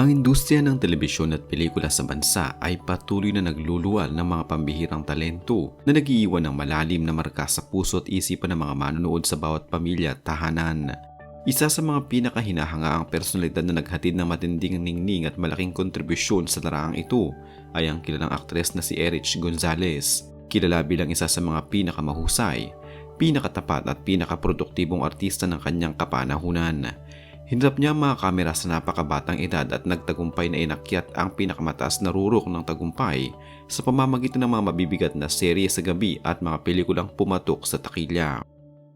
Ang industriya ng telebisyon at pelikula sa bansa ay patuloy na nagluluwal ng mga pambihirang talento na nag-iiwan ng malalim na marka sa puso at isipan ng mga manonood sa bawat pamilya at tahanan. Isa sa mga pinakahinahangaang personalidad na naghatid ng matinding ningning at malaking kontribusyon sa laraang ito ay ang kilalang aktres na si Erich Gonzalez. Kilala bilang isa sa mga pinakamahusay, pinakatapat at pinakaproduktibong artista ng kanyang kapanahunan. Hinarap niya ang mga kamera sa napakabatang edad at nagtagumpay na inakyat ang pinakamataas na rurok ng tagumpay sa pamamagitan ng mga mabibigat na serye sa gabi at mga pelikulang pumatok sa takilya.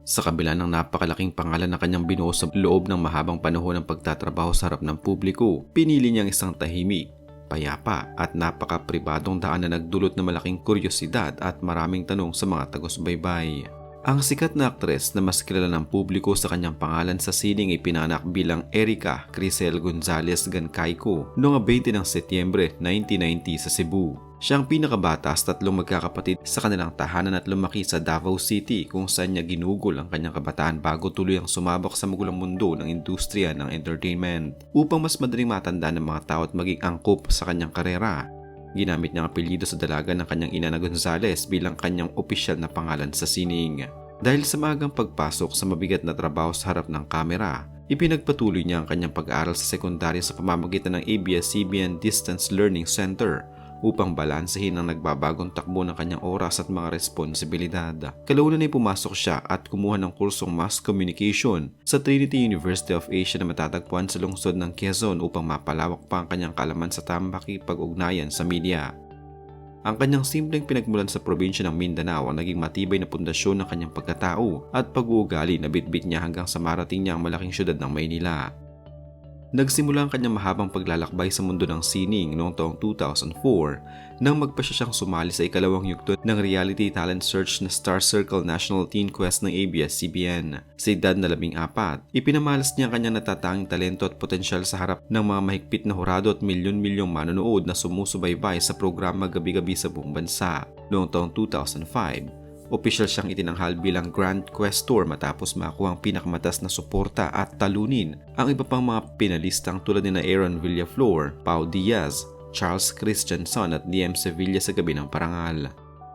Sa kabila ng napakalaking pangalan na kanyang binuo sa loob ng mahabang panahon ng pagtatrabaho sa harap ng publiko, pinili niyang isang tahimik, payapa at napaka-pribadong daan na nagdulot ng malaking kuryosidad at maraming tanong sa mga tagus-baybay. Ang sikat na aktres na mas kilala ng publiko sa kanyang pangalan sa sining ay pinanganak bilang Erica Crisel Gonzalez Gancayco noong 20 ng Setyembre 1990 sa Cebu. Siya ang pinakabata sa tatlong magkakapatid sa kanilang tahanan at lumaki sa Davao City kung saan niya ginugol ang kanyang kabataan bago tuluyang sumabak sa magulang mundo ng industriya ng entertainment. Upang mas madaling matanda ng mga tao at maging angkop sa kanyang karera, ginamit niya ang apelyido sa dalaga ng kanyang ina na Gonzalez bilang kanyang opisyal na pangalan sa sining. Dahil sa maagang pagpasok sa mabigat na trabaho sa harap ng kamera, ipinagpatuloy niya ang kanyang pag-aaral sa sekundarya sa pamamagitan ng ABS-CBN Distance Learning Center upang balansehin ang nagbabagong takbo ng kanyang oras at mga responsibilidad. Kalaunan ay pumasok siya at kumuha ng kursong Mass Communication sa Trinity University of Asia na matatagpuan sa lungsod ng Quezon upang mapalawak pa ang kanyang kaalaman sa tambakikipag-ugnayan sa media. Ang kanyang simpleng pinagmulan sa probinsya ng Mindanao ang naging matibay na pundasyon ng kanyang pagkatao at pag-uugali na bitbit niya hanggang sa marating niya ang malaking syudad ng Maynila. Nagsimula ang kanyang mahabang paglalakbay sa mundo ng sining noong taong 2004 nang magpasya siyang sumali sa ikalawang yugto ng reality talent search na Star Circle National Teen Quest ng ABS-CBN. Sa edad na 14, ipinamalas niya ang kanyang natatanging talento at potensyal sa harap ng mga mahigpit na hurado at milyon-milyong manonood na sumusubaybay sa programa gabi-gabi sa buong bansa. Noong taong 2005, opisyal siyang itinanghal bilang Grand Questor matapos makakuha ang pinakamataas na suporta at talunin ang iba pang mga pinalistang tulad ni Aaron Villaflor, Pau Diaz, Charles Christensen at DM Sevilla sa gabi ng parangal.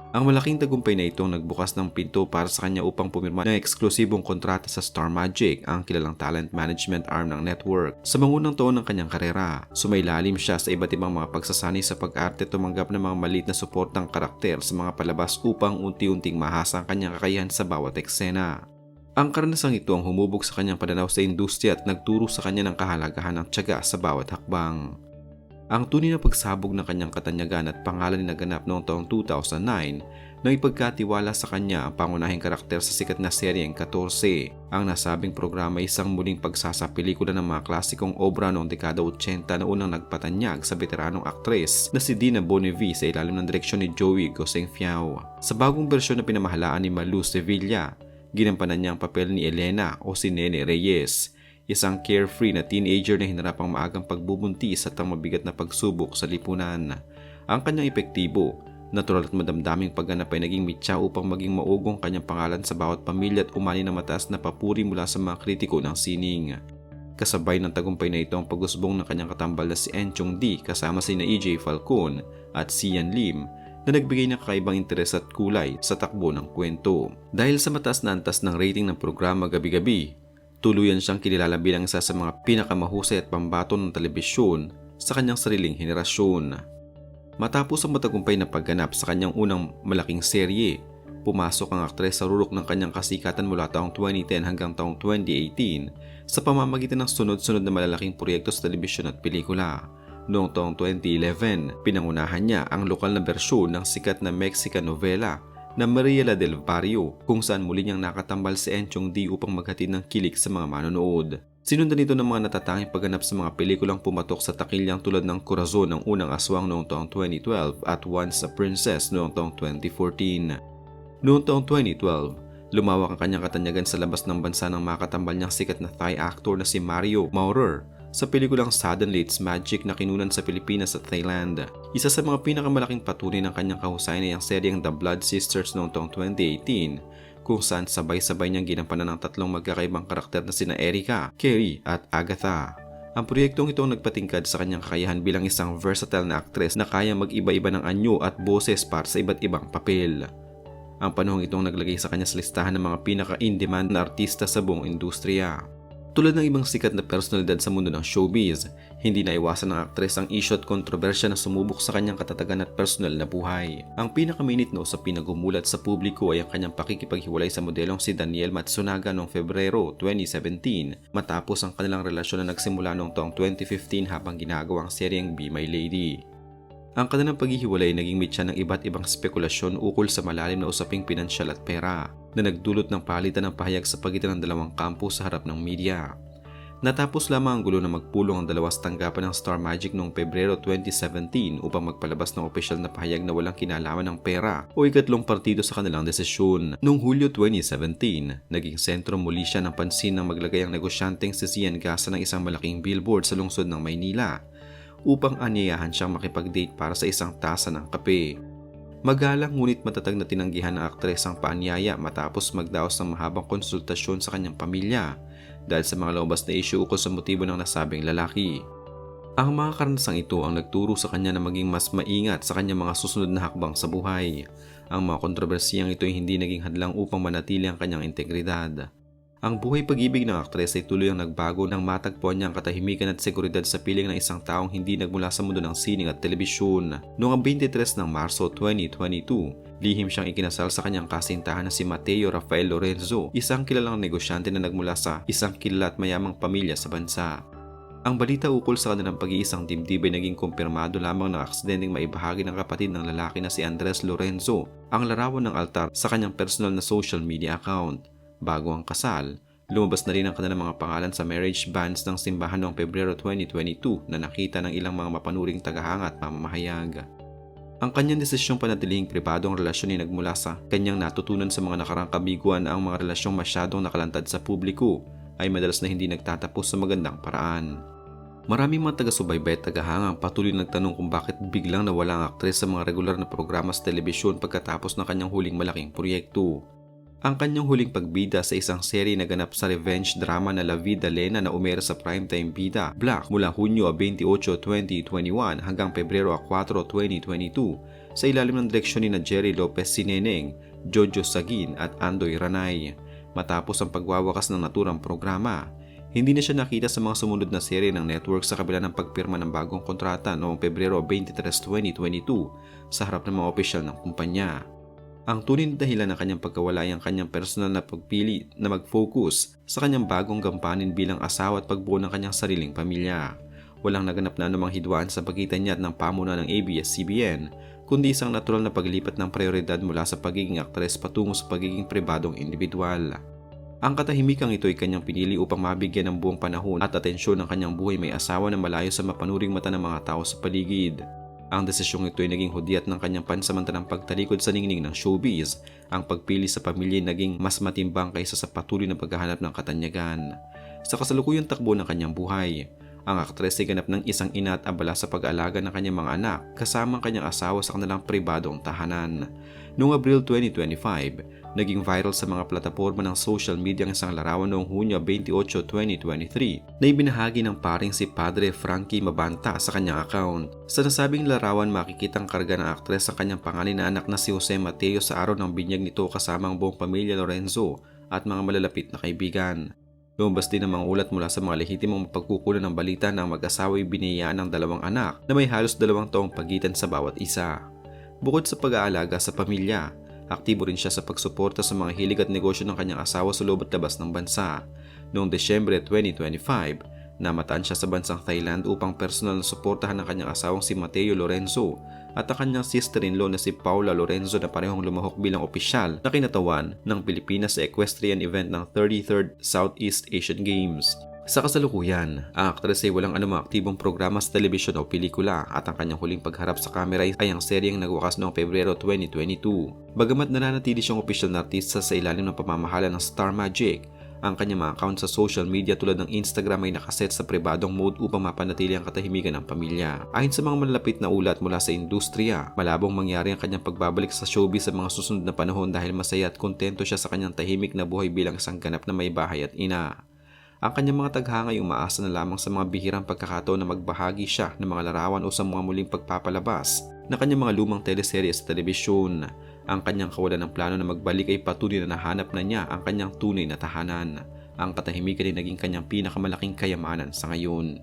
Ang malaking tagumpay na ito nagbukas ng pinto para sa kanya upang pumirma ng eksklusibong kontrata sa Star Magic, ang kilalang talent management arm ng network. Sa mangunang taon ng kanyang karera, sumailalim siya sa iba't ibang mga pagsasanay sa pag-arte at tumanggap ng mga maliit na suportang karakter sa mga palabas upang unti-unting mahasa ang kanyang kakayahan sa bawat eksena. Ang karanasang ito ang humubog sa kanyang pananaw sa industriya at nagturo sa kanya ng kahalagahan ng tiyaga sa bawat hakbang. Ang tunay na pagsabog ng kanyang katanyagan at pangalan na naganap noong taong 2009 nang ipagkatiwala sa kanya ang pangunahing karakter sa sikat na seryeng 14. Ang nasabing programa ay isang muling pagsasapelikula ng mga klasikong obra noong dekada 80 na unang nagpatanyag sa veteranong aktres na si Dina Bonnevie sa ilalim ng direksyon ni Joey Gosengfiao. Sa bagong bersyon na pinamahalaan ni Malu Sevilla, ginampanan niya ang papel ni Elena o si Nene Reyes, isang carefree na teenager na hinarapang maagang pagbubuntis at ang mabigat na pagsubok sa lipunan. Ang kanyang epektibo, natural at madamdaming pagganap ay naging mitya upang maging maugong kanyang pangalan sa bawat pamilya at umani na mataas na papuri mula sa mga kritiko ng sining. Kasabay ng tagumpay na ito ang pag-usbong ng kanyang katambal na si Enchong Di kasama sina EJ Falcon at Sian Lim na nagbigay ng kakaibang interes at kulay sa takbo ng kwento. Dahil sa mataas na antas ng rating ng programa gabi-gabi, tuluyan siyang kilala bilang isa sa mga pinakamahusay at pambato ng telebisyon sa kanyang sariling henerasyon. Matapos ang matagumpay na pagganap sa kanyang unang malaking serye, pumasok ang aktres sa rurok ng kanyang kasikatan mula taong 2010 hanggang taong 2018 sa pamamagitan ng sunod-sunod na malalaking proyekto sa telebisyon at pelikula. Noong taong 2011, pinangunahan niya ang lokal na bersyon ng sikat na Mexican novela na Mariela del Barrio kung saan muli niyang nakatambal si Enchong Di upang maghatid ng kilig sa mga manonood. Sinundan ito ng mga natatanging pagganap sa mga pelikulang pumatok sa takilyang tulad ng Corazon ng Unang Aswang noong taong 2012 at Once a Princess noong taong 2014. Noong taong 2012, lumawak ang kanyang katanyagan sa labas ng bansa nang makatambal niyang sikat na Thai actor na si Mario Maurer sa pelikulang Suddenly It's Magic na kinunan sa Pilipinas at Thailand. Isa sa mga pinakamalaking patunay ng kanyang kahusayan ay ang seryeng The Blood Sisters noong taong 2018 kung saan sabay-sabay niyang ginampanan ng tatlong magkakaibang karakter na sina Erica, Kerry at Agatha. Ang proyektong ito ang nagpatingkad sa kanyang kakayahan bilang isang versatile na aktres na kaya mag-iba-iba ng anyo at boses para sa iba't ibang papel. Ang panahong itong naglagay sa kanya sa listahan ng mga pinaka-in-demand na artista sa buong industriya. Tulad ng ibang sikat na personalidad sa mundo ng showbiz, hindi naiwasan ng aktres ang issue at kontrobersya na sumubok sa kanyang katatagan at personal na buhay. Ang pinakaminit na usapin na gumulat sa publiko ay ang kanyang pakikipaghiwalay sa modelong si Danielle Matsunaga noong Febrero 2017 matapos ang kanilang relasyon na nagsimula noong taong 2015 habang ginagawang seryeng Be My Lady. Ang kanilang paghihiwalay naging mitya ng iba't ibang spekulasyon ukol sa malalim na usaping pinansyal at pera na nagdulot ng palitan ng pahayag sa pagitan ng dalawang kampo sa harap ng media. Natapos lamang ang gulo na magpulong ang dalawa sa tanggapan ng Star Magic noong Pebrero 2017 upang magpalabas ng opisyal na pahayag na walang kinalaman ng pera o ikatlong partido sa kanilang desisyon. Noong Hulyo 2017, naging sentro muli siya ng pansin ng maglagay ang negosyanteng si Sian Gasa ng isang malaking billboard sa lungsod ng Maynila upang anyayahan siyang makipag-date para sa isang tasa ng kape. Magalang ngunit matatag na tinanggihan ng aktres ang paanyaya matapos magdaos ng mahabang konsultasyon sa kanyang pamilya dahil sa mga lumabas na issue ukol sa motibo ng nasabing lalaki. Ang mga karanasang ito ang nagturo sa kanya na maging mas maingat sa kanyang mga susunod na hakbang sa buhay. Ang mga kontrobersiyang ito ay hindi naging hadlang upang manatili ang kanyang integridad. Ang buhay pag-ibig ng aktres ay tuloy ang nagbago nang matagpuan niya ang katahimikan at seguridad sa piling ng isang taong hindi nagmula sa mundo ng sining at telebisyon. Noong 23 ng Marso 2022, lihim siyang ikinasal sa kanyang kasintahan na si Mateo Rafael Lorenzo, isang kilalang negosyante na nagmula sa isang kilala at mayamang pamilya sa bansa. Ang balita ukol sa kanilang pag-iisang dibdib ay naging kumpirmado lamang ng aksidenteng maibahagi ng kapatid ng lalaki na si Andres Lorenzo, ang larawan ng altar sa kanyang personal na social media account. Bago ang kasal, lumabas na rin ang kanilang mga pangalan sa marriage banns ng simbahan noong Pebrero 2022 na nakita ng ilang mga mapanuring tagahanga at mamamahayag. Ang kanyang desisyong panatilihing pribado ang relasyon ay nagmula sa kanyang natutunan sa mga nakarang kabiguan na ang mga relasyong masyadong nakalantad sa publiko ay madalas na hindi nagtatapos sa magandang paraan. Maraming mga taga-subaybay at tagahanga ang patuloy nagtanong kung bakit biglang nawala ang aktres sa mga regular na programa sa telebisyon pagkatapos ng kanyang huling malaking proyekto. Ang kanyang huling pagbida sa isang serye na ganap sa revenge drama na La Vida Lena na umera sa primetime bida Black mula Hunyo 28, 2021 hanggang Pebrero 4, 2022 sa ilalim ng direksyon ni Jerry Lopez Sineneng, Jojo Sagin at Andoy Ranay. Matapos ang pagwawakas ng naturang programa, hindi na siya nakita sa mga sumunod na serye ng network sa kabila ng pagpirma ng bagong kontrata noong Pebrero 23, 2022 sa harap ng mga opisyal ng kumpanya. Ang tunay na dahilan ng kanyang pagkawala ay ang kanyang personal na pagpili na mag-focus sa kanyang bagong gampanin bilang asawa at pagbuo ng kanyang sariling pamilya. Walang naganap na anumang hidwaan sa pagitan niya at ng pamunuan ng ABS-CBN, kundi isang natural na paglipat ng prioridad mula sa pagiging aktres patungo sa pagiging pribadong individual. Ang katahimikang ito ay kanyang pinili upang mabigyan ng buong panahon at atensyon ng kanyang buhay may asawa na malayo sa mapanuring mata ng mga tao sa paligid. Ang desisyong ito ay naging hudyat ng kanyang pansamantalang pagtalikod sa ningning ng showbiz. Ang pagpili sa pamilya ay naging mas matimbang kaysa sa patuloy na paghahanap ng katanyagan. Sa kasalukuyang takbo ng kanyang buhay, ang aktres ay ganap ng isang ina at abala sa pag-aalaga ng kanyang mga anak kasama ang kanyang asawa sa kanilang pribadong tahanan. Noong Abril 2025, naging viral sa mga plataporma ng social media ang isang larawan noong Hunyo 28, 2023 na ibinahagi ng paring si Padre Frankie Mabanta sa kanyang account. Sa nasabing larawan makikitang karga ng aktres ang kanyang panganay na anak na si Jose Mateo sa araw ng binyag nito kasama ang buong pamilya Lorenzo at mga malalapit na kaibigan. Lumabas din ang mga ulat mula sa mga lehitimong mapagkukunan ng balita na ang mag-asawa ay biniyayaan ng dalawang anak na may halos 2 taong pagitan sa bawat isa. Bukod sa pag-aalaga sa pamilya, aktibo rin siya sa pagsuporta sa mga hilig at negosyo ng kanyang asawa sa loob at labas ng bansa. Noong Desyembre 2025, namataan siya sa bansang Thailand upang personal na suportahan ng kanyang asawang si Mateo Lorenzo at ang kanyang sister-in-law na si Paula Lorenzo na parehong lumahok bilang opisyal na kinatawan ng Pilipinas sa equestrian event ng 33rd Southeast Asian Games. Sa kasalukuyan, ang aktres ay walang anumang aktibong programa sa telebisyon o pelikula at ang kanyang huling pagharap sa kamera ay ang seryeng nagwakas noong Pebrero 2022. Bagamat nananatili siyang opisyal na artista sa ilalim ng pamamahala ng Star Magic, ang kanyang mga account sa social media tulad ng Instagram ay nakaset sa pribadong mode upang mapanatili ang katahimikan ng pamilya. Ayon sa mga malalapit na ulat mula sa industriya, malabong mangyari ang kanyang pagbabalik sa showbiz sa mga susunod na panahon dahil masaya at kontento siya sa kanyang tahimik na buhay bilang isang ganap na may bahay at ina. Ang kanyang mga taghanga ay umaasa na lamang sa mga bihirang pagkakataon na magbahagi siya ng mga larawan o sa mga muling pagpapalabas na kanyang mga lumang teleserye sa telebisyon. Ang kanyang kawalan ng plano na magbalik ay patuloy na nahanap na niya ang kanyang tunay na tahanan. Ang katahimikan ay naging kanyang pinakamalaking kayamanan sa ngayon.